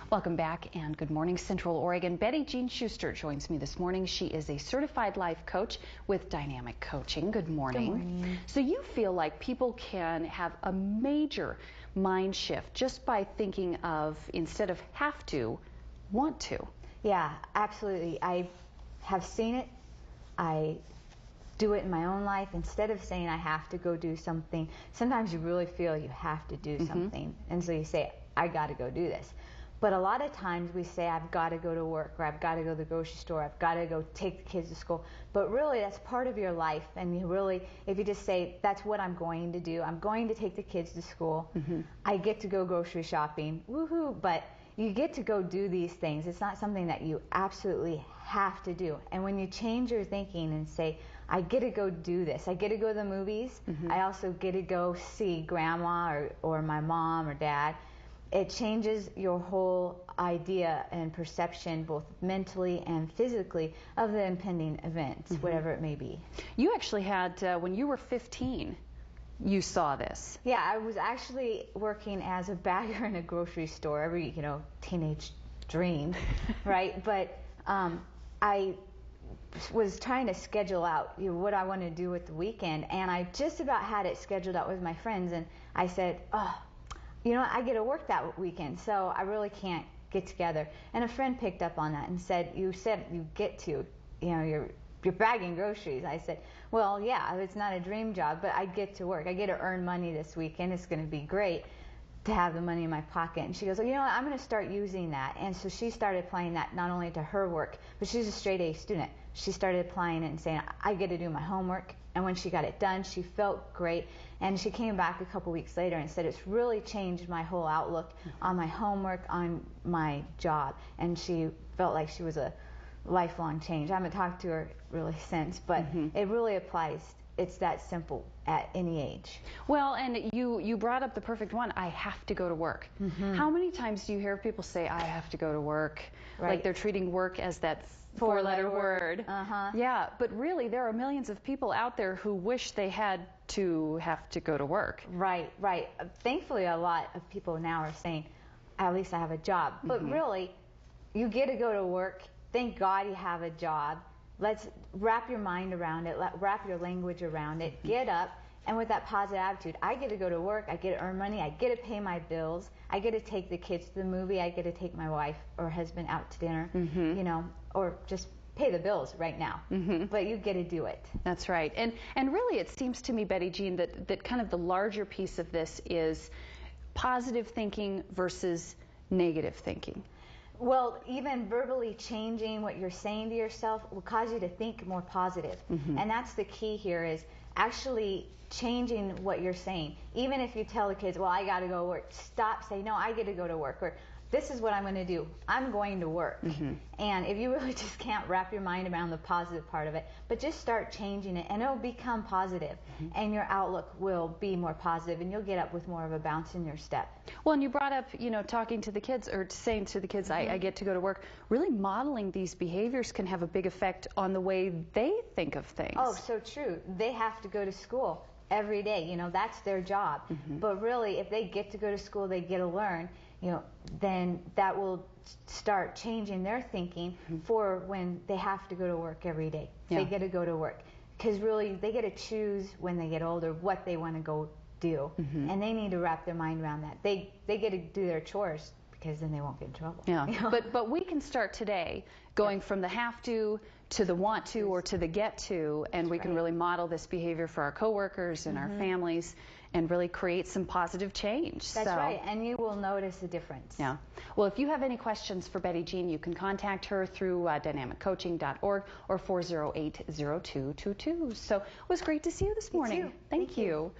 Welcome back and good morning, Central Oregon. BettyJean Schuster joins me this morning. She is a certified life coach with Dynamic Coaching. Good morning. Good morning. So you feel like people can have a major mind shift just by thinking of, instead of have to, want to. Yeah, absolutely. I have seen it. I do it in my own life. Instead of saying I have to go do something, sometimes you really feel you have to do something. And so you say, I got to go do this. But a lot of times we say, I've got to go to work, or I've got to go to the grocery store, I've got to go take the kids to school. But really, that's part of your life. And you really, if you just say, that's what I'm going to do, I'm going to take the kids to school, I get to go grocery shopping, woohoo, but you get to go do these things. It's not something that you absolutely have to do. And when you change your thinking and say, I get to go do this, I get to go to the movies, I also get to go see grandma or my mom or dad, it changes your whole idea and perception, both mentally and physically, of the impending events, whatever it may be. You actually had, when you were 15, you saw this. Yeah, I was actually working as a bagger in a grocery store, every, teenage dream, right? But I was trying to schedule out what I want to do with the weekend, and I just about had it scheduled out with my friends, and I said, I get to work that weekend, so I really can't get together. And a friend picked up on that and said you get to, you're bagging groceries. I said, well, yeah, it's not a dream job, but I get to work. I get to earn money this weekend. It's going to be great to have the money in my pocket. And she goes, well, I'm going to start using that. And so she started applying that not only to her work, but she's a straight A student. She started applying it and saying, I get to do my homework. And when she got it done, she felt great. And she came back a couple weeks later and said, it's really changed my whole outlook on my homework, on my job. And she felt like she was a lifelong change. I haven't talked to her really since, but it really applies. It's that simple at any age. Well, and you brought up the perfect one. I have to go to work. How many times do you hear people say, I have to go to work? Right. Like they're treating work as that four-letter word. Yeah, but really there are millions of people out there who wish they have to go to work. Right. Thankfully, a lot of people now are saying, at least I have a job. But really, you get to go to work. Thank God you have a job. Let's wrap your mind around it, wrap your language around it, get up, and with that positive attitude, I get to go to work, I get to earn money, I get to pay my bills, I get to take the kids to the movie, I get to take my wife or husband out to dinner, or just pay the bills right now. But you get to do it. That's right. And really it seems to me, BettyJean, that kind of the larger piece of this is positive thinking versus negative thinking. Well, even verbally changing what you're saying to yourself will cause you to think more positive. And that's the key here, is actually changing what you're saying. Even if you tell the kids, well, I got to go to work, stop, say, no, I get to go to work. Or this is what I'm going to do. I'm going to work. And if you really just can't wrap your mind around the positive part of it, but just start changing it, and it'll become positive, and your outlook will be more positive, and you'll get up with more of a bounce in your step. Well, and you brought up, talking to the kids, or saying to the kids, I get to go to work. Really modeling these behaviors can have a big effect on the way they think of things. Oh, so true. They have to go to school every day. That's their job. But really, if they get to go to school, they get to learn, then that will start changing their thinking for when they have to go to work every day. They get to go to work. Because really, they get to choose when they get older what they want to go do. And they need to wrap their mind around that. They get to do their chores, because then they won't get in trouble. Yeah, but we can start today going from the have to the want to, or to the get to, and we can really model this behavior for our coworkers and our families, and really create some positive change. That's right, and you will notice a difference. Yeah. Well, if you have any questions for BettyJean, you can contact her through dynamiccoaching.org or 408-0222. So it was great to see you this morning. Thank you.